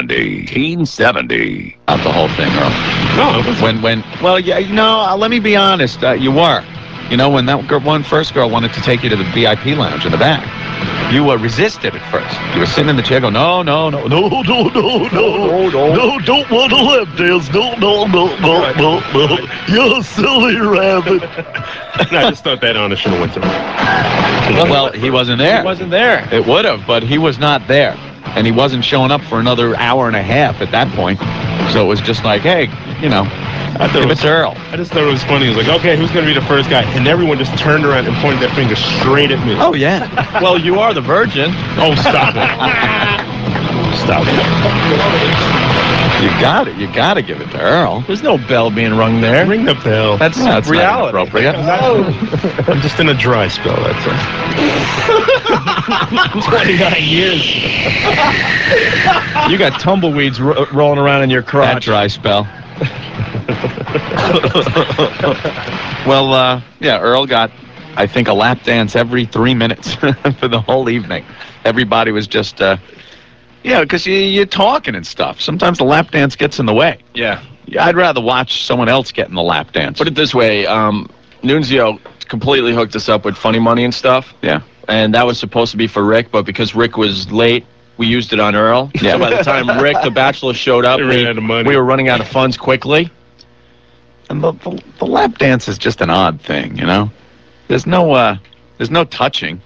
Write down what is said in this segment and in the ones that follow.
1970. Not the whole thing, Earl. No, it wasn't. Well, yeah, let me be honest. You were. You know, when that first girl wanted to take you to the VIP lounge in the back, you resisted at first. You were sitting in the chair going, no, don't want to lap dance. No. You're a silly rabbit. I just thought that honor should have went to me. Well, he wasn't there. He wasn't there. It would have, but he was not there. And he wasn't showing up for another hour and a half at that point. So it was just like, hey, give it to Earl. I just thought it was funny. He was like, okay, who's going to be the first guy? And everyone just turned around and pointed their finger straight at me. Oh, yeah. Well, you are the virgin. Oh, stop it. Stop it. You got to give it to Earl. There's no bell being rung there. Ring the bell. That's reality. not Appropriate. I'm just in a dry spell, that's it. 29 years. You got tumbleweeds rolling around in your crotch. That dry spell. Well, yeah, Earl got, I think, a lap dance every 3 minutes for the whole evening. Everybody was just, because you're talking and stuff. Sometimes the lap dance gets in the way. Yeah. I'd rather watch someone else get in the lap dance. Put it this way, Nunzio completely hooked us up with funny money and stuff. Yeah. And that was supposed to be for Rick, but because Rick was late, we used it on Earl. Yeah. So by the time Rick, the Bachelor, showed up, ran out of money. We were running out of funds quickly. And the lap dance is just an odd thing, There's no touching.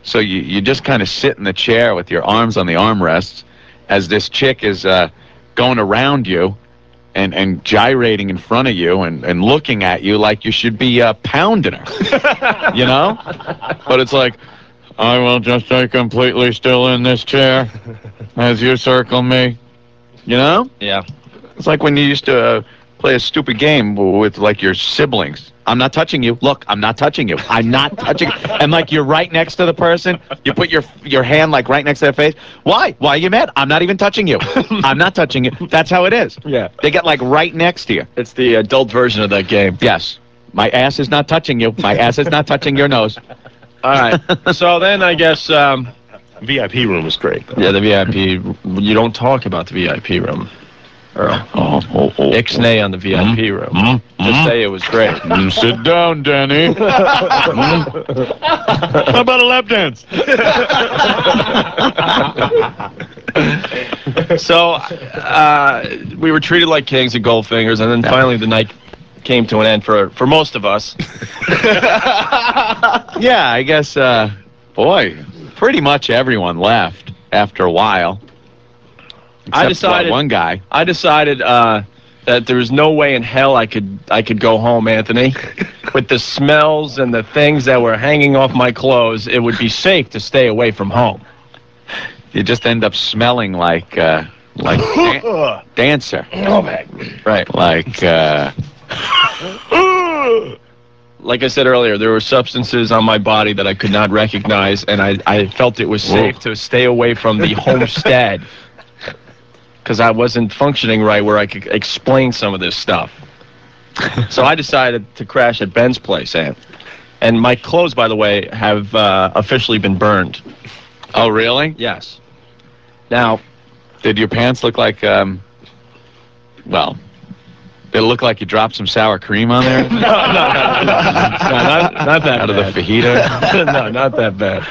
So you just kind of sit in the chair with your arms on the armrests as this chick is going around you and gyrating in front of you and looking at you like you should be pounding her, But it's like, I will just stay completely still in this chair as you circle me, Yeah. It's like when you used to play a stupid game with, like, your siblings. I'm not touching you. Look, I'm not touching you. I'm not touching you. And, like, you're right next to the person. You put your hand, like, right next to their face. Why? Why are you mad? I'm not even touching you. I'm not touching you. That's how it is. Yeah. They get, like, right next to you. It's the adult version of that game. Yes. My ass is not touching you. My ass is not touching your nose. All right. So then I guess... VIP room was great. Yeah, the VIP. You don't talk about the VIP room, Earl. Ixnay on the VIP room. Just say it was great. Sit down, Danny. How about a lap dance? So we were treated like kings at Goldfingers, and then finally the night came to an end for most of us. Yeah, I guess, boy, pretty much everyone left after a while. I decided one guy. I decided that there was no way in hell I could go home, Anthony. With the smells and the things that were hanging off my clothes, it would be safe to stay away from home. You just end up smelling like dancer. Oh man, right? Like I said earlier, there were substances on my body that I could not recognize, and I felt it was safe to stay away from the homestead because I wasn't functioning right where I could explain some of this stuff. So I decided to crash at Ben's place, and my clothes, by the way, have officially been burned. Oh, really? Yes. Now, did your pants look like, well, did it look like you dropped some sour cream on there? No, not that out bad. of the fajita? No, not that bad.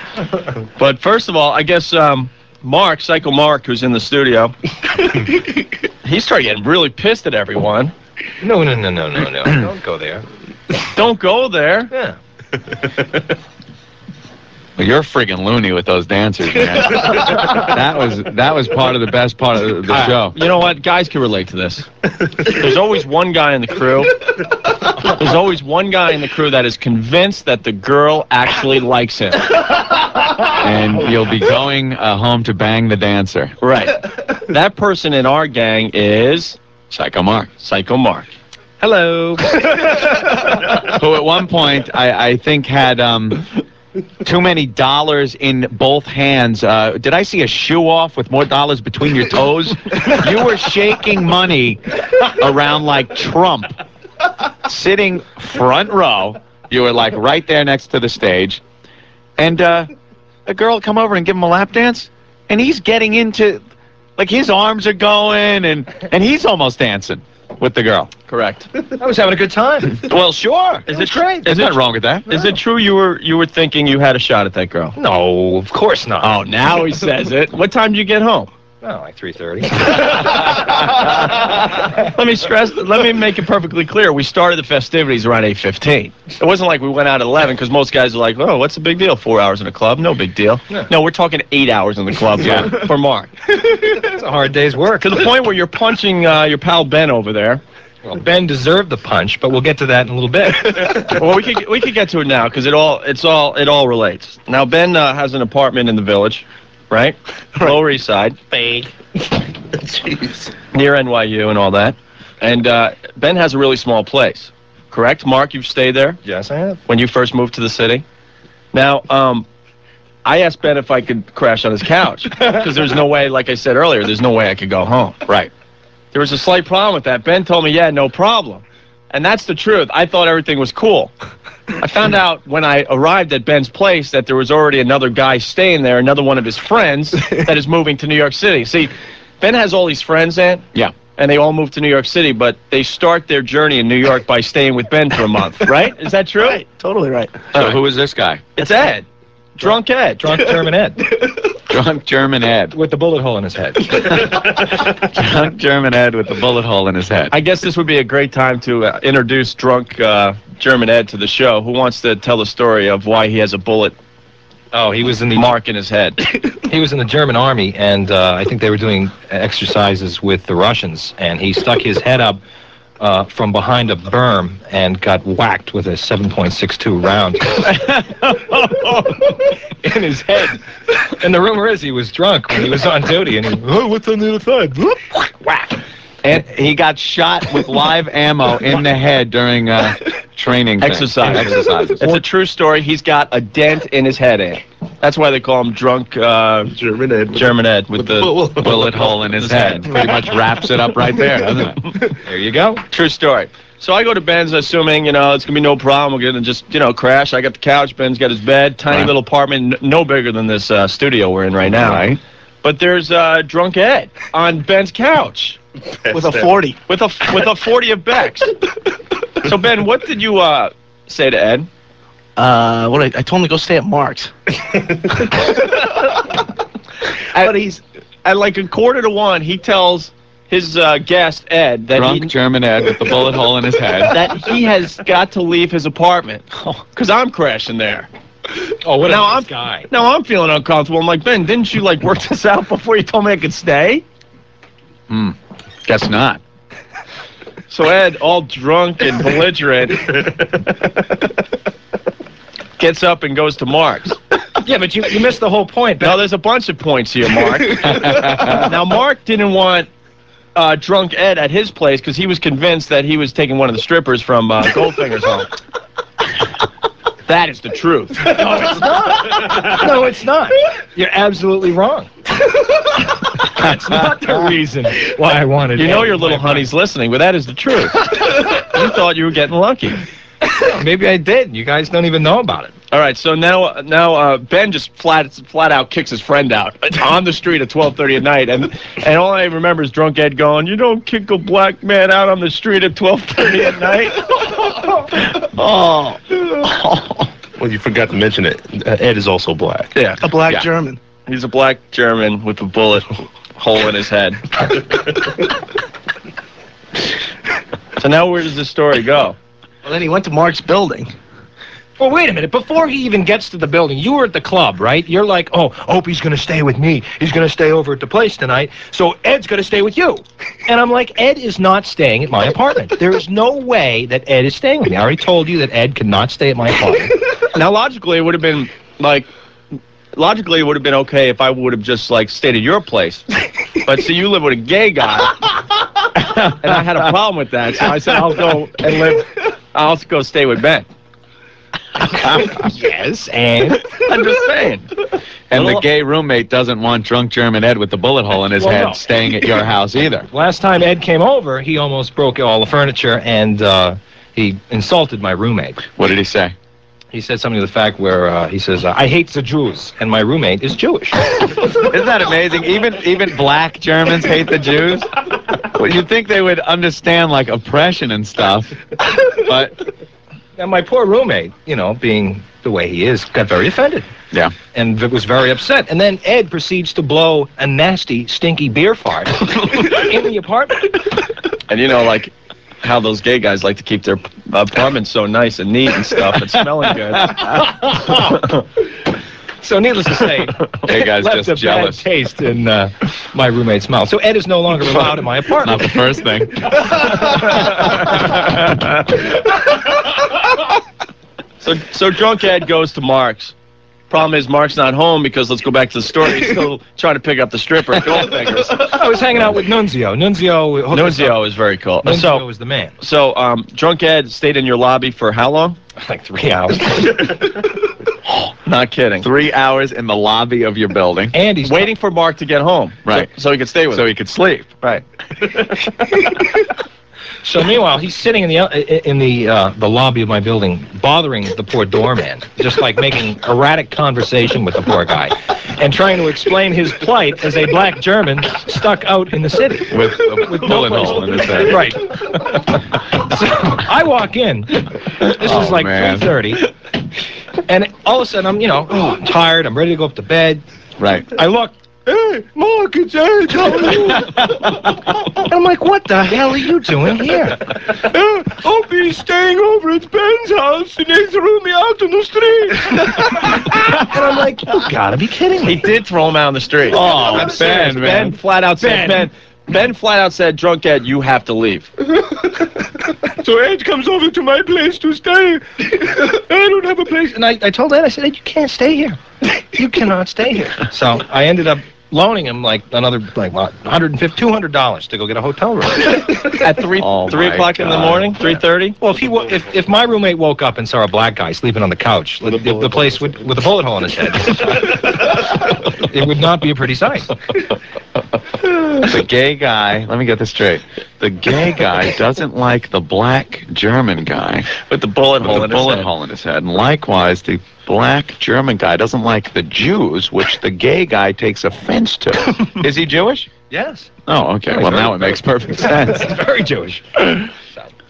But first of all, I guess Mark, Psycho Mark, who's in the studio, he started getting really pissed at everyone. No. Don't go there. Don't go there. Yeah. Well, you're friggin' loony with those dancers, man. that was part of the best part of the show. You know what? Guys can relate to this. There's always one guy in the crew. There's always one guy in the crew that is convinced that the girl actually likes him. And you'll be going home to bang the dancer. Right. That person in our gang is Psycho Mark. Psycho Mark. Hello. Who at one point I think had too many dollars in both hands. Did I see a shoe off with more dollars between your toes? You were shaking money around like Trump. Sitting front row. You were like right there next to the stage. And a girl come over and give him a lap dance. And he's getting into Like his arms are going, and he's almost dancing with the girl. Correct. I was having a good time. Well, sure. Is it great? There's nothing wrong with that. Is it true you were thinking you had a shot at that girl? No, of course not. Oh, now he says it. What time did you get home? Oh, like 3:30. Let me make it perfectly clear. We started the festivities around 8:15. It wasn't like we went out at 11 because most guys are like, oh, what's the big deal? 4 hours in a club? No big deal. Yeah. No, we're talking 8 hours in the club for Mark. It's a hard day's work. To the point where you're punching your pal Ben over there. Well, Ben deserved the punch, but we'll get to that in a little bit. Well, we could get to it now because it all relates. Now Ben has an apartment in the Village, right? Lower East Side. Fake. Jeez. Near NYU and all that. And Ben has a really small place, correct? Mark, you've stayed there Yes, I have. when you first moved to the city. Now, I asked Ben if I could crash on his couch because there's no way, like I said earlier, there's no way I could go home. Right. There was a slight problem with that. Ben told me, yeah, no problem. And that's the truth. I thought everything was cool. I found out when I arrived at Ben's place that there was already another guy staying there, another one of his friends that is moving to New York City. See, Ben has all these friends, Ant, Yeah. and they all moved to New York City, but they start their journey in New York by staying with Ben for a month, right? Is that true? Right, totally right. So who is this guy? It's Ed. Drunk Ed. Drunk German Ed. Drunk German Ed. With the bullet hole in his head. Drunk German Ed with the bullet hole in his head. I guess this would be a great time to introduce Drunk German Ed to the show. Who wants to tell the story of why he has a bullet Oh, he was in the mark in his head? He was in the German army, and I think they were doing exercises with the Russians, and he stuck his head up from behind a berm and got whacked with a 7.62 round in his head. And the rumor is he was drunk when he was on duty, and he, oh, what's on the other side? Whoop, whack. And he got shot with live ammo in the head during training Exercises. It's a true story. He's got a dent in his head, Ed. That's why they call him Drunk German Ed. German Ed with the bullet hole in his head. Pretty much wraps it up right there, doesn't it? There you go. True story. So I go to Ben's assuming, it's going to be no problem. We're going to just, crash. I got the couch. Ben's got his bed. Tiny Right. little apartment, no bigger than this studio we're in right now. Right. But there's Drunk Ed on Ben's couch With a 40. with a 40 of Beck's. So, Ben, what did you say to Ed? I told him to go stay at Mark's. But he's at like 1:45, he tells his guest, Ed, that Drunk German Ed with the bullet hole in his head. that he has got to leave his apartment because I'm crashing there. Oh, what Now a nice I'm guy. Now I'm feeling uncomfortable. I'm like, Ben, didn't you work this out before you told me I could stay? Guess not. So Ed, all drunk and belligerent, gets up and goes to Mark's. Yeah, but you missed the whole point. Now there's a bunch of points here, Mark. Now Mark didn't want Drunk Ed at his place because he was convinced that he was taking one of the strippers from Goldfinger's home. That is the truth. No, it's not. You're absolutely wrong. That's not the reason why I wanted You Ed know your in little my honey's listening, but that is the truth. You thought you were getting lucky. life. Maybe I did. You guys don't even know about it. All right, so now Ben just flat out kicks his friend out on the street at 12:30 at night, and all I remember is Drunk Ed going, "You don't kick a black man out on the street at 12:30 at night." Oh. Well, you forgot to mention it. Ed is also black. Yeah, A black Yeah. German. he's a black German with a bullet hole in his head. So now where does this story go? Well, then he went to Mark's building. Well, wait a minute. Before he even gets to the building, you were at the club, right? You're like, oh, Opie's going to stay with me. He's going to stay over at the place tonight. So Ed's going to stay with you. And I'm like, Ed is not staying at my apartment. There is no way that Ed is staying with me. I already told you that Ed cannot stay at my apartment. Now logically it would have been okay if I would have just stayed at your place. But see, you live with a gay guy, and I had a problem with that. So I said I'll go stay with Ben. Yes, and I'm just saying. And the gay roommate doesn't want Drunk German Ed with the bullet hole in his Well, head no. staying at your house either. last time Ed came over, he almost broke all the furniture, and he insulted my roommate. What did he say? He said something to the fact where he says, I hate the Jews, and my roommate is Jewish. Isn't that amazing? Even black Germans hate the Jews. Well, you'd think they would understand like oppression and stuff, but And my poor roommate, you know, being the way he is, got very offended. yeah. And was very upset. And then Ed proceeds to blow a nasty, stinky beer fart in the apartment. And you know, like how those gay guys like to keep their apartments so nice and neat and stuff and smelling good. So needless to say, Gay guys left just a jealous. bad taste in my roommate's mouth. So Ed is no longer allowed in my apartment. Not the first thing. So drunk Ed goes to Mark's. Problem is, Mark's not home because, let's go back to the story, he's still trying to pick up the stripper at Goldfinger's. I was hanging out with Nunzio. Nunzio is very cool. Nunzio was the man. So, drunk Ed stayed in your lobby for how long? Like 3 hours. Not kidding. 3 hours in the lobby of your building. And he's Waiting for Mark to get home. Right. So he could stay with So him. he could sleep. Right. So meanwhile, he's sitting in the lobby of my building, bothering the poor doorman, just like making erratic conversation with the poor guy, and trying to explain his plight as a black German stuck out in the city With a bullet no hole in place. his head. Right. So I walk in. This is like man. 3:30, and all of a sudden I'm tired. I'm ready to go up to bed. Right. I look. Hey, Mark, it's Ed. How are you? I'm like, what the hell are you doing here? Opie's staying over at Ben's house, and they threw me out in the street. And I'm like, you gotta be kidding me. He did throw him out on the street. Oh, I'm serious. Ben, man. Ben flat out said, Ben flat out said, drunk Ed, you have to leave. So Ed comes over to my place to stay. I don't have a place. And I told Ed, I said, Ed, you can't stay here. You cannot stay here. So I ended up loaning him like another $150, $200 to go get a hotel room. At 3 Oh, my o'clock in the God. morning? 3:30? Well, if my roommate woke up and saw a black guy sleeping on the couch, the place with a bullet hole in his head, it would not be a pretty sight. The gay guy, let me get this straight. The gay guy doesn't like the black German guy With the bullet with hole the in his bullet head. hole in his head. And likewise, the black German guy doesn't like the Jews, which the gay guy takes offense to. Is he Jewish? Yes. Oh, okay. He's Well, very- now it makes perfect sense. He's very Jewish.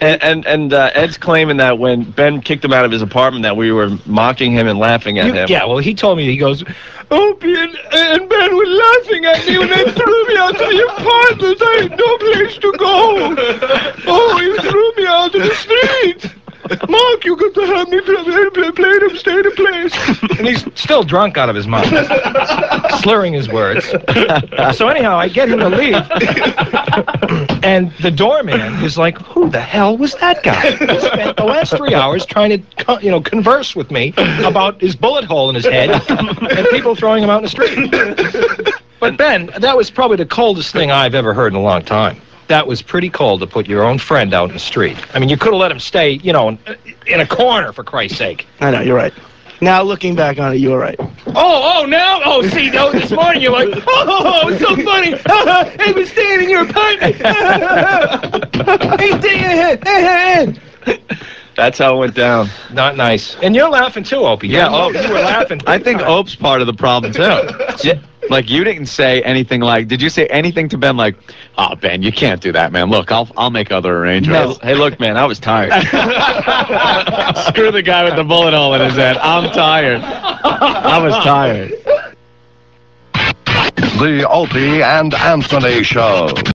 And Ed's claiming that when Ben kicked him out of his apartment that we were mocking him and laughing at him. Yeah, well, he told me, he goes, Opie and Ben were laughing at me when they threw me out of the apartment. I had no place to go. Oh, he threw me out of the street. Mark, you got to have me play them, stay in a place. And he's still drunk out of his mind, slurring his words. So anyhow, I get him to leave. And the doorman is like, who the hell was that guy? He spent the last 3 hours trying to, converse with me about his bullet hole in his head and people throwing him out in the street. But Ben, that was probably the coldest thing I've ever heard in a long time. That was pretty cold to put your own friend out in the street. I mean, you could have let him stay, in a corner, for Christ's sake. I know, you're right. Now, looking back on it, you were right. Oh, see, this morning you're like, it's so funny. He was staying in your apartment. He's staying in. That's how it went down. Not nice. And you're laughing too, Opie. Yeah, you were laughing. I think Ope's part of the problem, too. Yeah. Like, you didn't say anything like, did you say anything to Ben like, oh, Ben, you can't do that, man. Look, I'll make other arrangements. Hey, look, man, I was tired. Screw the guy with the bullet hole in his head. I'm tired. I was tired. The Opie and Anthony Show.